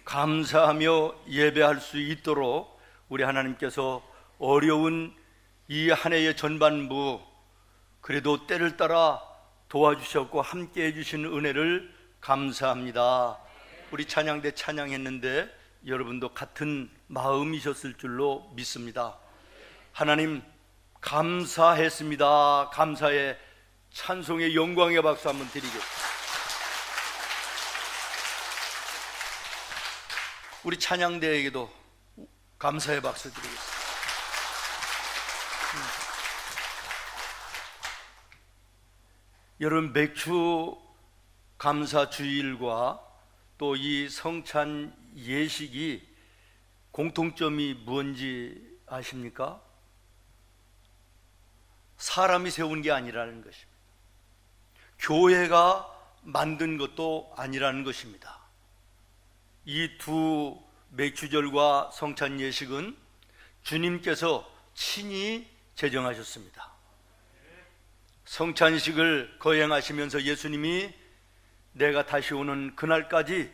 감사하며 예배할 수 있도록 우리 하나님께서 어려운 이 한 해의 전반부 그래도 때를 따라 도와주셨고 함께 해주신 은혜를 감사합니다. 우리 찬양대 찬양했는데 여러분도 같은 마음이셨을 줄로 믿습니다. 하나님 감사했습니다. 감사의 찬송의 영광의 박수 한번 드리겠습니다. 우리 찬양대에게도 감사의 박수 드리겠습니다. 여러분, 맥주 감사 주일과 또 이 성찬 예식이 공통점이 뭔지 아십니까? 사람이 세운 게 아니라는 것입니다. 교회가 만든 것도 아니라는 것입니다. 이 두 맥주절과 성찬 예식은 주님께서 친히 제정하셨습니다. 성찬식을 거행하시면서 예수님이 내가 다시 오는 그날까지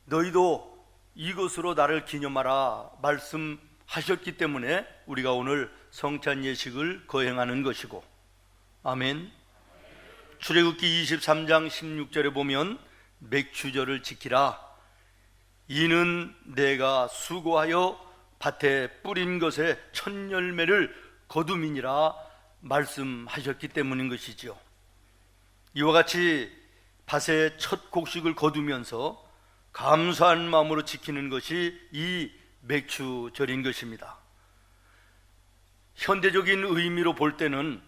너희도 이것으로 나를 기념하라 말씀하셨기 때문에 우리가 오늘 성찬 예식을 거행하는 것이고, 아멘. 출애굽기 23장 16절에 보면 맥주절을 지키라. 이는 내가 수고하여 밭에 뿌린 것에 첫 열매를 거둠이니라 말씀하셨기 때문인 것이죠. 이와 같이 밭의 첫 곡식을 거두면서 감사한 마음으로 지키는 것이 이 맥주절인 것입니다. 현대적인 의미로 볼 때는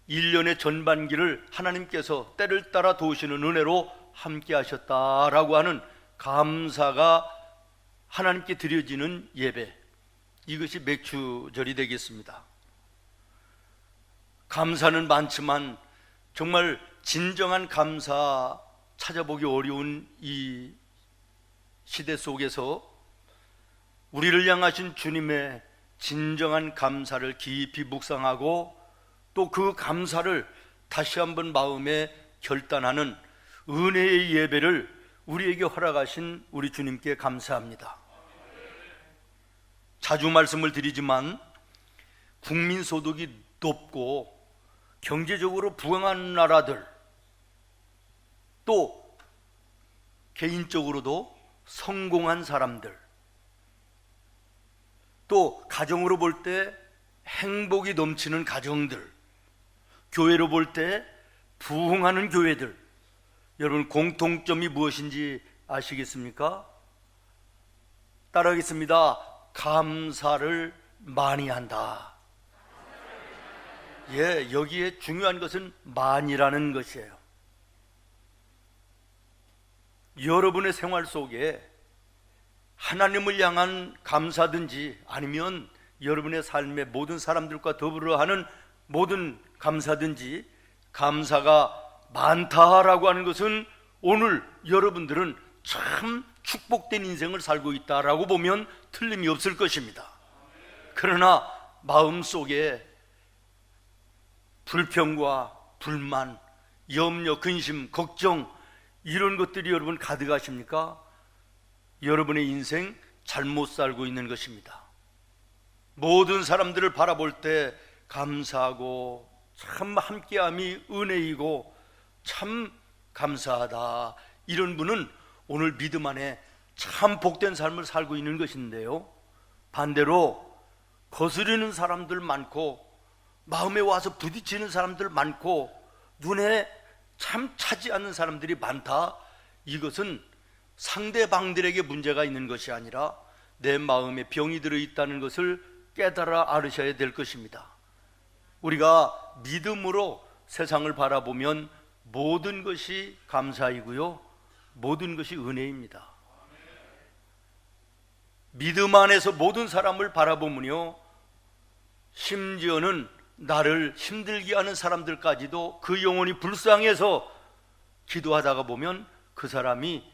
1년의 전반기를 하나님께서 때를 따라 도우시는 은혜로 함께 하셨다라고 하는 감사가 하나님께 드려지는 예배, 이것이 맥주절이 되겠습니다. 감사는 많지만 정말 진정한 감사 찾아보기 어려운 이 시대 속에서 우리를 향하신 주님의 진정한 감사를 깊이 묵상하고 또 그 감사를 다시 한번 마음에 결단하는 은혜의 예배를 우리에게 허락하신 우리 주님께 감사합니다. 자주 말씀을 드리지만 국민소득이 높고 경제적으로 부강한 나라들, 또 개인적으로도 성공한 사람들, 또 가정으로 볼 때 행복이 넘치는 가정들, 교회로 볼 때 부흥하는 교회들, 여러분 공통점이 무엇인지 아시겠습니까? 따라하겠습니다. 감사를 많이 한다. 예, 여기에 중요한 것은 많이라는 것이에요. 여러분의 생활 속에 하나님을 향한 감사든지 아니면 여러분의 삶의 모든 사람들과 더불어 하는 모든 감사든지, 감사가 많다라고 하는 것은 오늘 여러분들은 참 축복된 인생을 살고 있다라고 보면 틀림이 없을 것입니다. 그러나 마음속에 불평과 불만, 염려, 근심, 걱정, 이런 것들이 여러분 가득하십니까? 여러분의 인생 잘못 살고 있는 것입니다. 모든 사람들을 바라볼 때 감사하고 참 함께함이 은혜이고 참 감사하다, 이런 분은 오늘 믿음 안에 참 복된 삶을 살고 있는 것인데요, 반대로 거스르는 사람들 많고 마음에 와서 부딪히는 사람들 많고 눈에 참 차지 않는 사람들이 많다, 이것은 상대방들에게 문제가 있는 것이 아니라 내 마음에 병이 들어있다는 것을 깨달아 알으셔야 될 것입니다. 우리가 믿음으로 세상을 바라보면 모든 것이 감사이고요, 모든 것이 은혜입니다. 믿음 안에서 모든 사람을 바라보면요, 심지어는 나를 힘들게 하는 사람들까지도 그 영혼이 불쌍해서 기도하다가 보면 그 사람이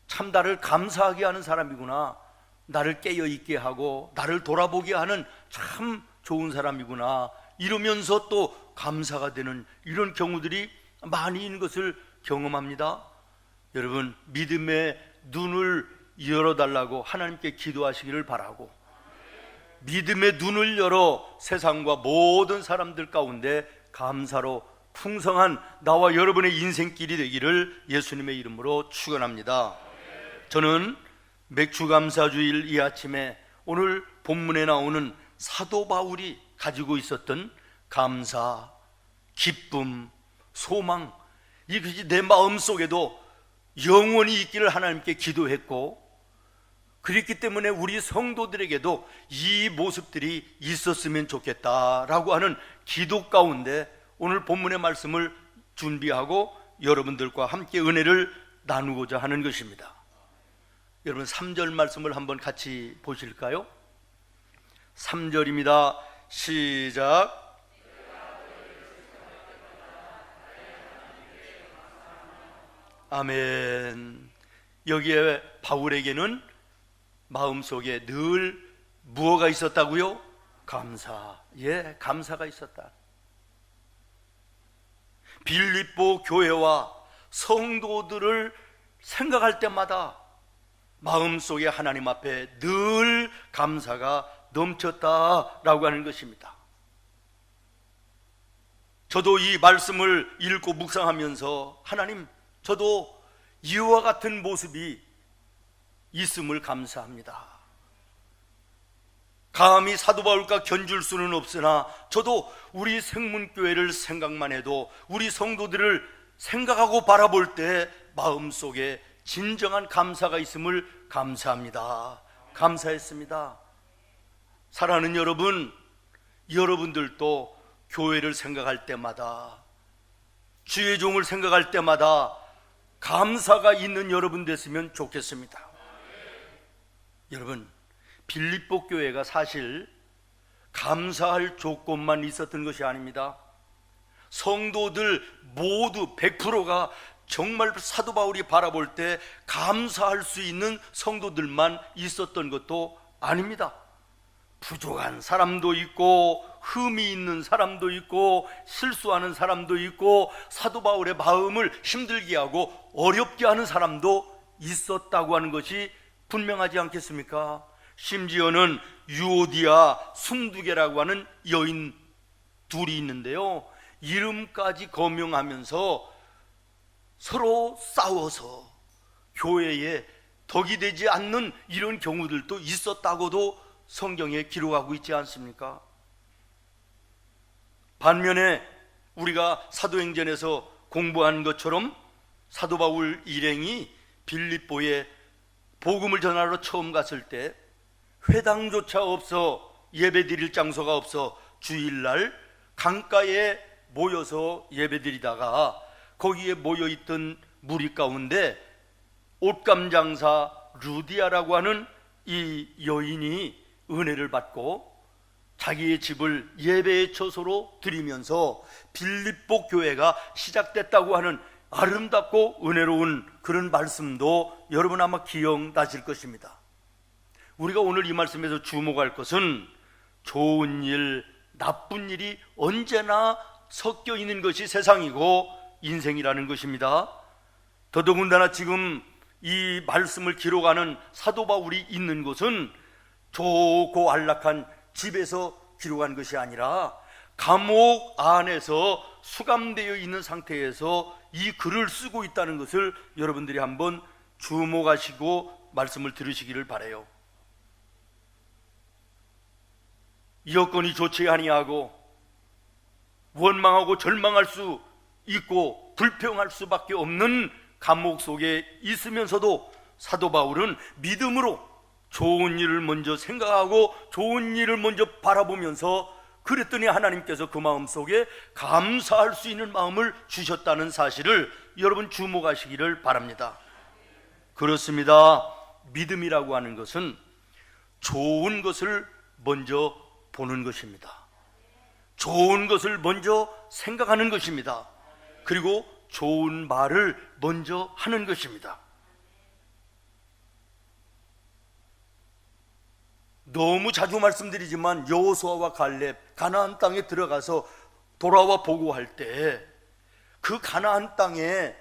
참 나를 감사하게 하는 사람이구나, 나를 깨어있게 하고 나를 돌아보게 하는 참 좋은 사람이구나, 이러면서 또 감사가 되는 이런 경우들이 많이 있는 것을 경험합니다. 여러분, 믿음의 눈을 열어달라고 하나님께 기도하시기를 바라고, 믿음의 눈을 열어 세상과 모든 사람들 가운데 감사로 풍성한 나와 여러분의 인생길이 되기를 예수님의 이름으로 축원합니다. 저는 맥주감사주일 이 아침에 오늘 본문에 나오는 사도 바울이 가지고 있었던 감사, 기쁨, 소망, 이것이 내 마음속에도 영원히 있기를 하나님께 기도했고, 그렇기 때문에 우리 성도들에게도 이 모습들이 있었으면 좋겠다라고 하는 기도 가운데 오늘 본문의 말씀을 준비하고 여러분들과 함께 은혜를 나누고자 하는 것입니다. 여러분 3절 말씀을 한번 같이 보실까요? 3절입니다. 시작. 아멘. 여기에 바울에게는 마음속에 늘 무엇가 있었다고요? 감사. 예, 감사가 있었다. 빌립보 교회와 성도들을 생각할 때마다 마음속에 하나님 앞에 늘 감사가 넘쳤다라고 하는 것입니다. 저도 이 말씀을 읽고 묵상하면서 하나님, 저도 이와 같은 모습이 있음을 감사합니다. 감히 사도 바울과 견줄 수는 없으나 저도 우리 생문교회를 생각만 해도 우리 성도들을 생각하고 바라볼 때 마음속에 진정한 감사가 있음을 감사합니다. 감사했습니다. 사랑하는 여러분, 여러분들도 교회를 생각할 때마다, 주의 종을 생각할 때마다 감사가 있는 여러분 됐으면 좋겠습니다. 여러분, 빌립보 교회가 사실 감사할 조건만 있었던 것이 아닙니다. 성도들 모두 100%가 정말 사도 바울이 바라볼 때 감사할 수 있는 성도들만 있었던 것도 아닙니다. 부족한 사람도 있고, 흠이 있는 사람도 있고, 실수하는 사람도 있고, 사도 바울의 마음을 힘들게 하고 어렵게 하는 사람도 있었다고 하는 것이 분명하지 않겠습니까? 심지어는 유오디아 순두개라고 하는 여인 둘이 있는데요, 이름까지 거명하면서 서로 싸워서 교회에 덕이 되지 않는 이런 경우들도 있었다고도 성경에 기록하고 있지 않습니까? 반면에 우리가 사도행전에서 공부한 것처럼 사도 바울 일행이 빌립보에 복음을 전하러 처음 갔을 때 회당조차 없어, 예배드릴 장소가 없어 주일날 강가에 모여서 예배드리다가 거기에 모여있던 무리 가운데 옷감 장사 루디아라고 하는 이 여인이 은혜를 받고 자기의 집을 예배의 처소로 드리면서 빌립보 교회가 시작됐다고 하는 아름답고 은혜로운 그런 말씀도 여러분 아마 기억나실 것입니다. 우리가 오늘 이 말씀에서 주목할 것은 좋은 일, 나쁜 일이 언제나 섞여 있는 것이 세상이고 인생이라는 것입니다. 더더군다나 지금 이 말씀을 기록하는 사도 바울이 있는 곳은 좋고 안락한 집에서 기록한 것이 아니라 감옥 안에서 수감되어 있는 상태에서 이 글을 쓰고 있다는 것을 여러분들이 한번 주목하시고 말씀을 들으시기를 바라요. 여건이 좋지 아니하고 원망하고 절망할 수 있고 불평할 수밖에 없는 감옥 속에 있으면서도 사도 바울은 믿음으로 좋은 일을 먼저 생각하고 좋은 일을 먼저 바라보면서 그랬더니 하나님께서 그 마음속에 감사할 수 있는 마음을 주셨다는 사실을 여러분 주목하시기를 바랍니다. 그렇습니다. 믿음이라고 하는 것은 좋은 것을 먼저 보는 것입니다. 좋은 것을 먼저 생각하는 것입니다. 그리고 좋은 말을 먼저 하는 것입니다. 너무 자주 말씀드리지만 여호수아와 갈렙 가나안 땅에 들어가서 돌아와 보고할 때 그 가나안 땅에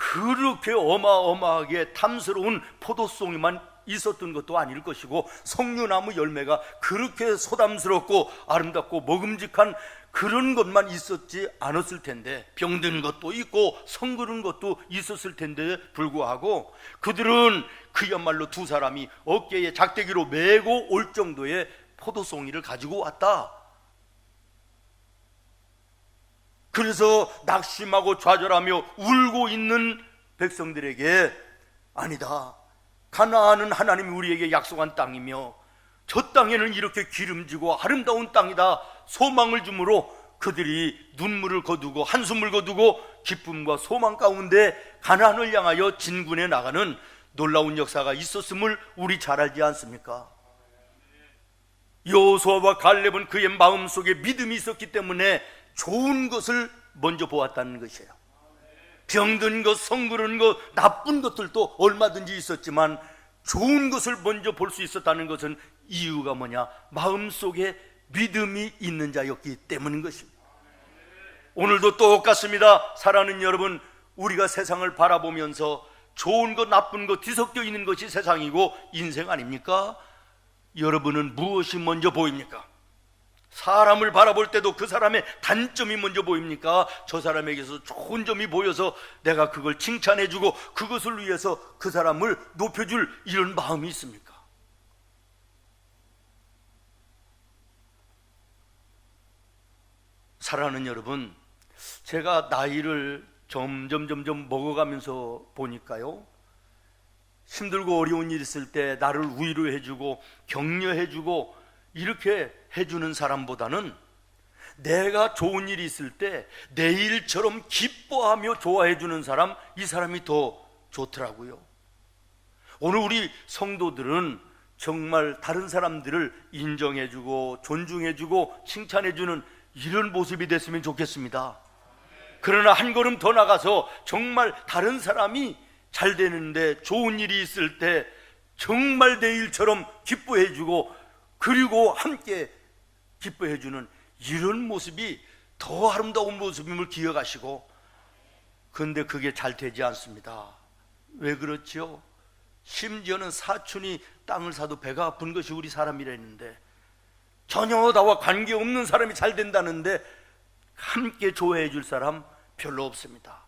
그렇게 어마어마하게 탐스러운 포도송이만 있었던 것도 아닐 것이고, 석류나무 열매가 그렇게 소담스럽고 아름답고 먹음직한 그런 것만 있었지 않았을 텐데, 병든 것도 있고 성그른 것도 있었을 텐데 불구하고 그들은 그야말로 두 사람이 어깨에 작대기로 메고 올 정도의 포도송이를 가지고 왔다. 그래서 낙심하고 좌절하며 울고 있는 백성들에게, 아니다, 가나안은 하나님이 우리에게 약속한 땅이며 저 땅에는 이렇게 기름지고 아름다운 땅이다, 소망을 주므로 그들이 눈물을 거두고 한숨을 거두고 기쁨과 소망 가운데 가나안을 향하여 진군해 나가는 놀라운 역사가 있었음을 우리 잘 알지 않습니까? 여호수아와 갈렙은 그의 마음속에 믿음이 있었기 때문에 좋은 것을 먼저 보았다는 것이에요. 병든 것, 성그른 것, 나쁜 것들도 얼마든지 있었지만 좋은 것을 먼저 볼 수 있었다는 것은 이유가 뭐냐? 마음속에 믿음이 있는 자였기 때문인 것입니다. 오늘도 똑같습니다. 사랑하는 여러분, 우리가 세상을 바라보면서 좋은 것, 나쁜 것 뒤섞여 있는 것이 세상이고 인생 아닙니까? 여러분은 무엇이 먼저 보입니까? 사람을 바라볼 때도 그 사람의 단점이 먼저 보입니까? 저 사람에게서 좋은 점이 보여서 내가 그걸 칭찬해주고 그것을 위해서 그 사람을 높여줄 이런 마음이 있습니까? 사랑하는 여러분, 제가 나이를 점점 먹어가면서 보니까요, 힘들고 어려운 일 있을 때 나를 위로해주고 격려해주고 이렇게 해주는 사람보다는 내가 좋은 일이 있을 때 내 일처럼 기뻐하며 좋아해주는 사람, 이 사람이 더 좋더라고요. 오늘 우리 성도들은 정말 다른 사람들을 인정해주고 존중해주고 칭찬해주는 이런 모습이 됐으면 좋겠습니다. 그러나 한 걸음 더 나가서 정말 다른 사람이 잘 되는데 좋은 일이 있을 때 정말 내 일처럼 기뻐해주고 그리고 함께 기뻐해주는 이런 모습이 더 아름다운 모습임을 기억하시고, 그런데 그게 잘 되지 않습니다. 왜 그렇죠? 심지어는 사촌이 땅을 사도 배가 아픈 것이 우리 사람이라 했는데, 전혀 나와 관계없는 사람이 잘 된다는데 함께 좋아해 줄 사람 별로 없습니다.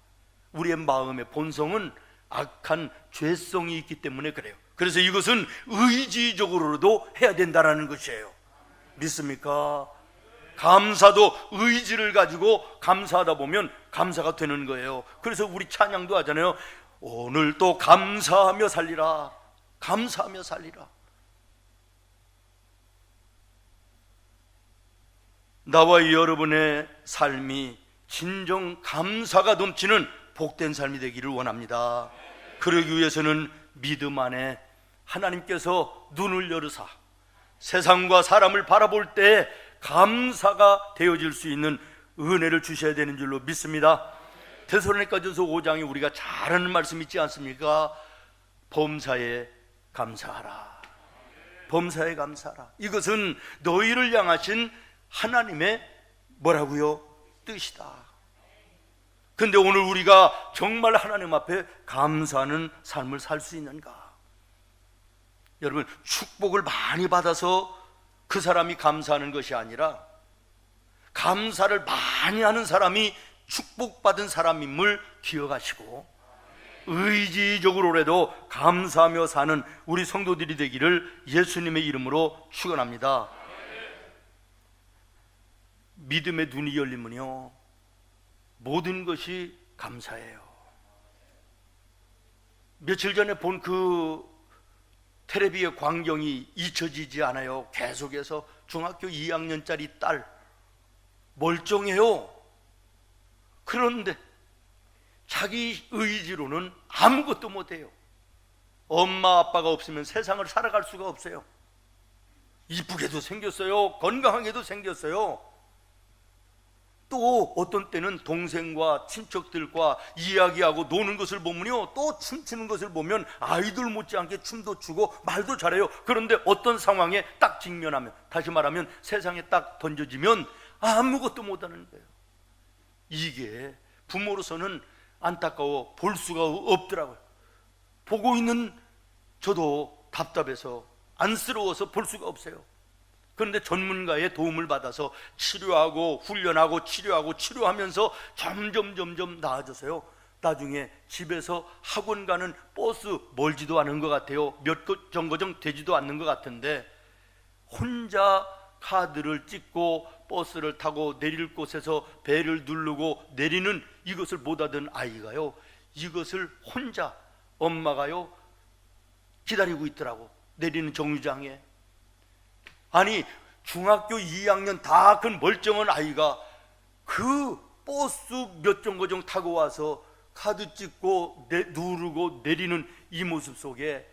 우리의 마음의 본성은 악한 죄성이 있기 때문에 그래요. 그래서 이것은 의지적으로도 해야 된다는 것이에요. 믿습니까? 감사도 의지를 가지고 감사하다 보면 감사가 되는 거예요. 그래서 우리 찬양도 하잖아요. 오늘 또 감사하며 살리라. 감사하며 살리라. 나와 여러분의 삶이 진정 감사가 넘치는 복된 삶이 되기를 원합니다. 그러기 위해서는 믿음 안에 하나님께서 눈을 열으사 세상과 사람을 바라볼 때 감사가 되어질 수 있는 은혜를 주셔야 되는 줄로 믿습니다. 데살로니가전서 5장에 우리가 잘 아는 말씀 있지 않습니까? 범사에 감사하라. 범사에 감사하라. 이것은 너희를 향하신 하나님의 뭐라고요? 뜻이다. 근데 오늘 우리가 정말 하나님 앞에 감사하는 삶을 살 수 있는가? 여러분, 축복을 많이 받아서 그 사람이 감사하는 것이 아니라 감사를 많이 하는 사람이 축복받은 사람임을 기억하시고 의지적으로라도 감사하며 사는 우리 성도들이 되기를 예수님의 이름으로 축원합니다. 믿음의 눈이 열리면요, 모든 것이 감사해요. 며칠 전에 본 그 텔레비의 광경이 잊혀지지 않아요. 계속해서 중학교 2학년짜리 딸, 멀쩡해요. 그런데 자기 의지로는 아무것도 못해요. 엄마 아빠가 없으면 세상을 살아갈 수가 없어요. 이쁘게도 생겼어요. 건강하게도 생겼어요. 또 어떤 때는 동생과 친척들과 이야기하고 노는 것을 보면요, 또 춤추는 것을 보면 아이돌 못지않게 춤도 추고 말도 잘해요. 그런데 어떤 상황에 딱 직면하면, 다시 말하면 세상에 딱 던져지면 아무것도 못하는 거예요. 이게 부모로서는 안타까워 볼 수가 없더라고요. 보고 있는 저도 답답해서 안쓰러워서 볼 수가 없어요. 그런데 전문가의 도움을 받아서 치료하고 훈련하고 치료하면서 점점 나아져서요, 나중에 집에서 학원 가는 버스 멀지도 않은 것 같아요. 몇 정거장 되지도 않는 것 같은데 혼자 카드를 찍고 버스를 타고 내릴 곳에서 벨을 누르고 내리는 이것을 못 하던 아이가요, 이것을 혼자 엄마가요 기다리고 있더라고, 내리는 정류장에. 아니, 중학교 2학년 다 큰 멀쩡한 아이가 그 버스 몇 정거장 타고 와서 카드 찍고 누르고 내리는 이 모습 속에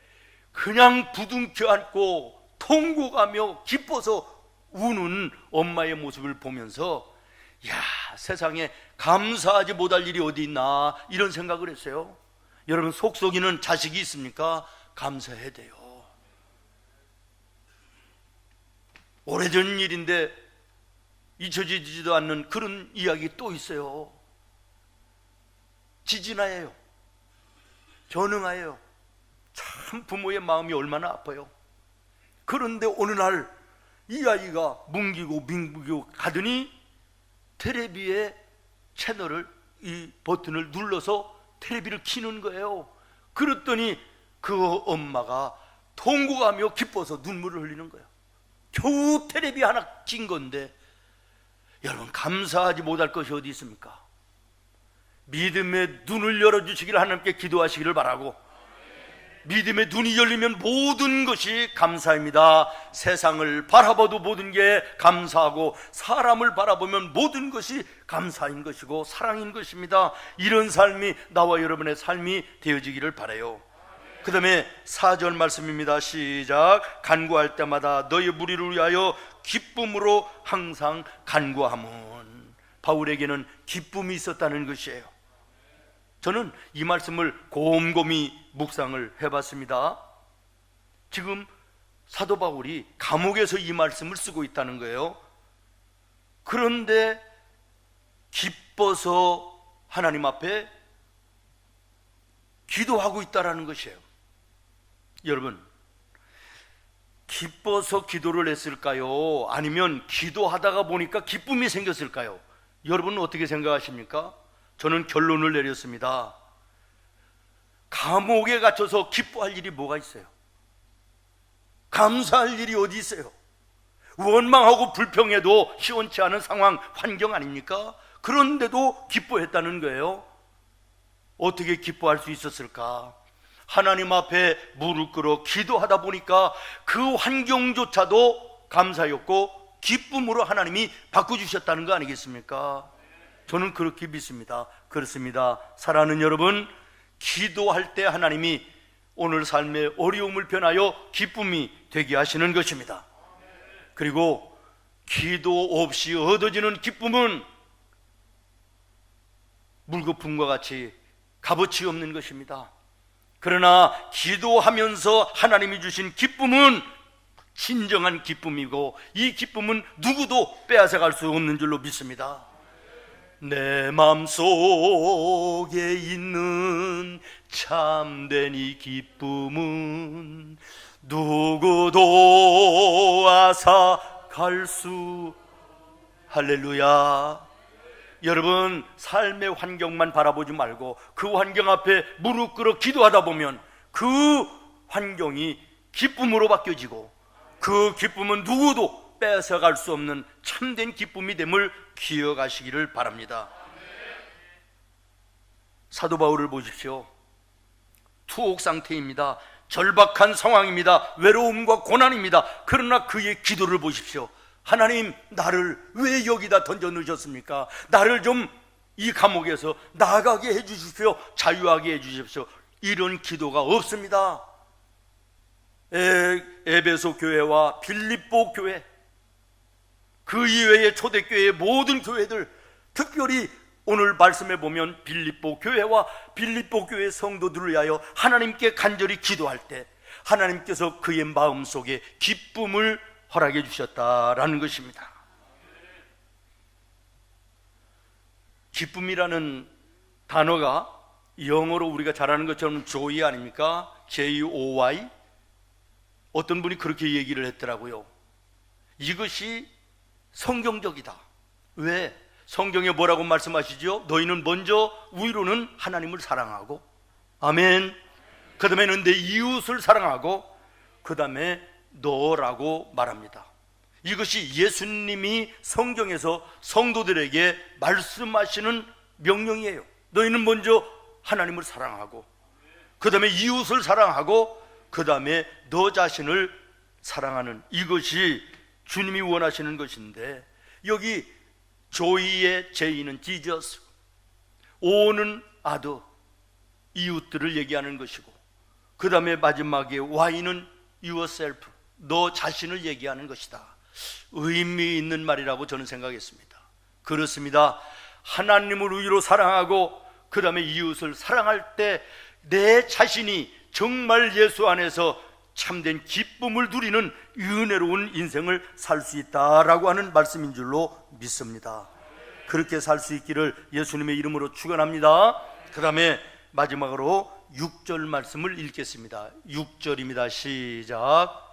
그냥 부둥켜 안고 통곡하며 기뻐서 우는 엄마의 모습을 보면서, 야, 세상에 감사하지 못할 일이 어디 있나, 이런 생각을 했어요. 여러분, 속속이는 자식이 있습니까? 감사해야 돼요. 오래전 일인데 잊혀지지도 않는 그런 이야기 또 있어요. 지진아예요. 전응아예요. 참 부모의 마음이 얼마나 아파요. 그런데 어느 날 이 아이가 뭉기고 민기고 가더니 테레비의 채널을, 이 버튼을 눌러서 테레비를 켜는 거예요. 그랬더니 그 엄마가 통곡하며 기뻐서 눈물을 흘리는 거예요. 겨우 테레비 하나 킨 건데, 여러분, 감사하지 못할 것이 어디 있습니까? 믿음의 눈을 열어주시기를 하나님께 기도하시기를 바라고, 믿음의 눈이 열리면 모든 것이 감사입니다. 세상을 바라봐도 모든 게 감사하고 사람을 바라보면 모든 것이 감사인 것이고 사랑인 것입니다. 이런 삶이 나와 여러분의 삶이 되어지기를 바라요. 그 다음에 4절 말씀입니다. 시작. 간구할 때마다 너희 무리를 위하여 기쁨으로 항상 간구함은. 바울에게는 기쁨이 있었다는 것이에요. 저는 이 말씀을 곰곰이 묵상을 해봤습니다. 지금 사도 바울이 감옥에서 이 말씀을 쓰고 있다는 거예요. 그런데 기뻐서 하나님 앞에 기도하고 있다는 것이에요. 여러분, 기뻐서 기도를 했을까요? 아니면 기도하다가 보니까 기쁨이 생겼을까요? 여러분은 어떻게 생각하십니까? 저는 결론을 내렸습니다. 감옥에 갇혀서 기뻐할 일이 뭐가 있어요? 감사할 일이 어디 있어요? 원망하고 불평해도 시원치 않은 상황, 환경 아닙니까? 그런데도 기뻐했다는 거예요. 어떻게 기뻐할 수 있었을까? 하나님 앞에 무릎 꿇어 기도하다 보니까 그 환경조차도 감사였고 기쁨으로 하나님이 바꿔주셨다는 거 아니겠습니까? 저는 그렇게 믿습니다. 그렇습니다. 사랑하는 여러분, 기도할 때 하나님이 오늘 삶의 어려움을 변하여 기쁨이 되게 하시는 것입니다. 그리고 기도 없이 얻어지는 기쁨은 물거품과 같이 값어치 없는 것입니다. 그러나 기도하면서 하나님이 주신 기쁨은 진정한 기쁨이고, 이 기쁨은 누구도 빼앗아갈 수 없는 줄로 믿습니다. 내 마음속에 있는 참된 이 기쁨은 누구도 앗아갈 수. 할렐루야. 여러분, 삶의 환경만 바라보지 말고 그 환경 앞에 무릎 꿇어 기도하다 보면 그 환경이 기쁨으로 바뀌어지고, 그 기쁨은 누구도 뺏어갈 수 없는 참된 기쁨이 됨을 기억하시기를 바랍니다. 사도 바울을 보십시오. 투옥 상태입니다. 절박한 상황입니다. 외로움과 고난입니다. 그러나 그의 기도를 보십시오. 하나님, 나를 왜 여기다 던져 넣으셨습니까? 나를 좀 이 감옥에서 나가게 해주십시오. 자유하게 해주십시오. 이런 기도가 없습니다. 에베소 교회와 빌립보 교회, 그 이외의 초대교회의 모든 교회들, 특별히 오늘 말씀에 보면 빌립보 교회와 빌립보 교회 성도들을 위하여 하나님께 간절히 기도할 때 하나님께서 그의 마음속에 기쁨을 허락해 주셨다라는 것입니다. 기쁨이라는 단어가 영어로 우리가 잘 아는 것처럼 joy 아닙니까? J-O-Y. 어떤 분이 그렇게 얘기를 했더라고요. 이것이 성경적이다. 왜? 성경에 뭐라고 말씀하시죠? 너희는 먼저 위로는 하나님을 사랑하고, 아멘. 그 다음에는 내 이웃을 사랑하고, 그 다음에 너라고 말합니다. 이것이 예수님이 성경에서 성도들에게 말씀하시는 명령이에요. 너희는 먼저 하나님을 사랑하고, 그 다음에 이웃을 사랑하고, 그 다음에 너 자신을 사랑하는, 이것이 주님이 원하시는 것인데, 여기 조이의 J는 지저스, O는 아더, 이웃들을 얘기하는 것이고, 그 다음에 마지막에 Y는 yourself, 너 자신을 얘기하는 것이다. 의미 있는 말이라고 저는 생각했습니다. 그렇습니다. 하나님을 위로 사랑하고 그 다음에 이웃을 사랑할 때 내 자신이 정말 예수 안에서 참된 기쁨을 누리는 은혜로운 인생을 살 수 있다라고 하는 말씀인 줄로 믿습니다. 그렇게 살 수 있기를 예수님의 이름으로 축원합니다. 그 다음에 마지막으로 6절 말씀을 읽겠습니다. 6절입니다. 시작.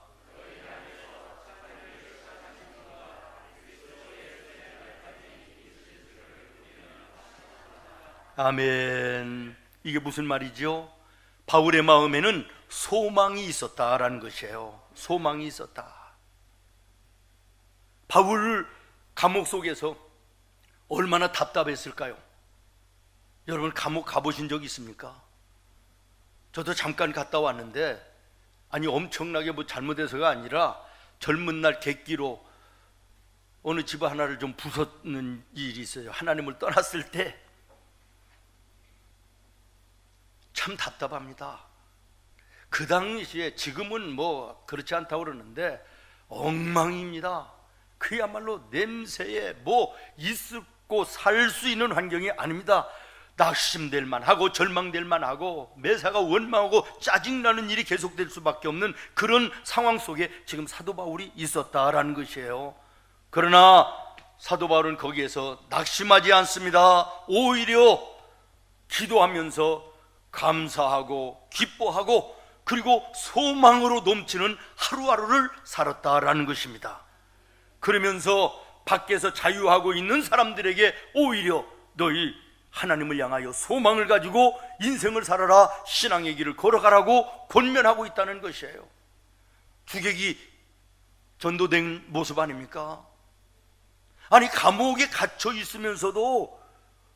아멘. 이게 무슨 말이죠? 바울의 마음에는 소망이 있었다라는 것이에요. 소망이 있었다. 바울 감옥 속에서 얼마나 답답했을까요? 여러분 감옥 가보신 적 있습니까? 저도 잠깐 갔다 왔는데, 아니 엄청나게 뭐 잘못해서가 아니라 젊은 날 객기로 어느 집 하나를 좀 부쉈는 일이 있어요. 하나님을 떠났을 때 참 답답합니다. 그 당시에, 지금은 뭐 그렇지 않다고 그러는데 엉망입니다. 그야말로 냄새에 뭐 있고 살 수 있는 환경이 아닙니다. 낙심될 만하고 절망될 만하고 매사가 원망하고 짜증나는 일이 계속될 수밖에 없는 그런 상황 속에 지금 사도 바울이 있었다라는 것이에요. 그러나 사도 바울은 거기에서 낙심하지 않습니다. 오히려 기도하면서 감사하고 기뻐하고 그리고 소망으로 넘치는 하루하루를 살았다라는 것입니다. 그러면서 밖에서 자유하고 있는 사람들에게 오히려 너희 하나님을 향하여 소망을 가지고 인생을 살아라, 신앙의 길을 걸어가라고 권면하고 있다는 것이에요. 주객이 전도된 모습 아닙니까? 아니 감옥에 갇혀 있으면서도,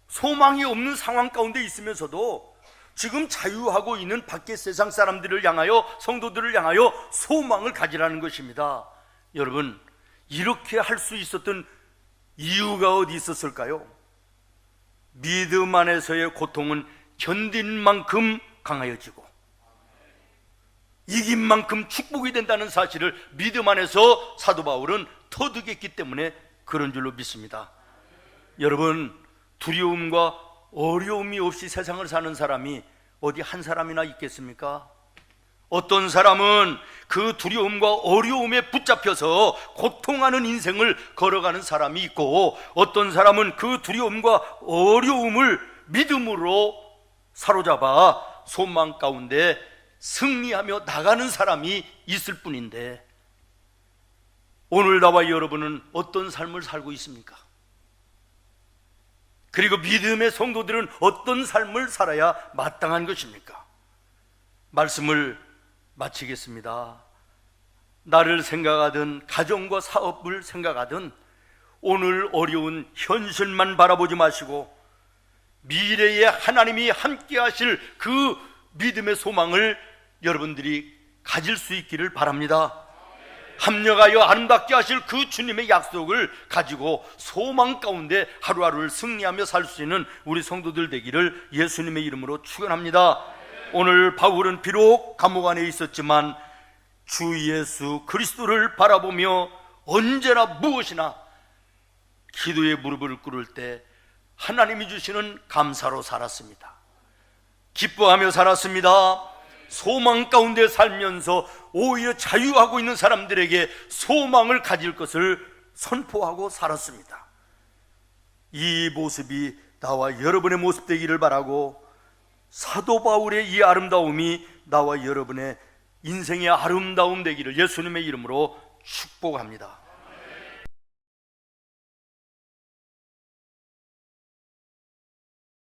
소망이 없는 상황 가운데 있으면서도 지금 자유하고 있는 밖의 세상 사람들을 향하여, 성도들을 향하여 소망을 가지라는 것입니다. 여러분, 이렇게 할 수 있었던 이유가 어디 있었을까요? 믿음 안에서의 고통은 견딘 만큼 강하여지고 이긴 만큼 축복이 된다는 사실을 믿음 안에서 사도 바울은 터득했기 때문에 그런 줄로 믿습니다. 여러분, 두려움과 어려움이 없이 세상을 사는 사람이 어디 한 사람이나 있겠습니까? 어떤 사람은 그 두려움과 어려움에 붙잡혀서 고통하는 인생을 걸어가는 사람이 있고, 어떤 사람은 그 두려움과 어려움을 믿음으로 사로잡아 소망 가운데 승리하며 나가는 사람이 있을 뿐인데, 오늘 나와 여러분은 어떤 삶을 살고 있습니까? 그리고 믿음의 성도들은 어떤 삶을 살아야 마땅한 것입니까? 말씀을 마치겠습니다. 나를 생각하든 가정과 사업을 생각하든 오늘 어려운 현실만 바라보지 마시고 미래에 하나님이 함께 하실 그 믿음의 소망을 여러분들이 가질 수 있기를 바랍니다. 합력하여 아름답게 하실 그 주님의 약속을 가지고 소망 가운데 하루하루를 승리하며 살 수 있는 우리 성도들 되기를 예수님의 이름으로 축원합니다. 오늘 바울은 비록 감옥 안에 있었지만 주 예수 그리스도를 바라보며 언제나 무엇이나 기도의 무릎을 꿇을 때 하나님이 주시는 감사로 살았습니다. 기뻐하며 살았습니다. 소망 가운데 살면서 오히려 자유하고 있는 사람들에게 소망을 가질 것을 선포하고 살았습니다. 이 모습이 나와 여러분의 모습 되기를 바라고 사도 바울의 이 아름다움이 나와 여러분의 인생의 아름다움 되기를 예수님의 이름으로 축복합니다.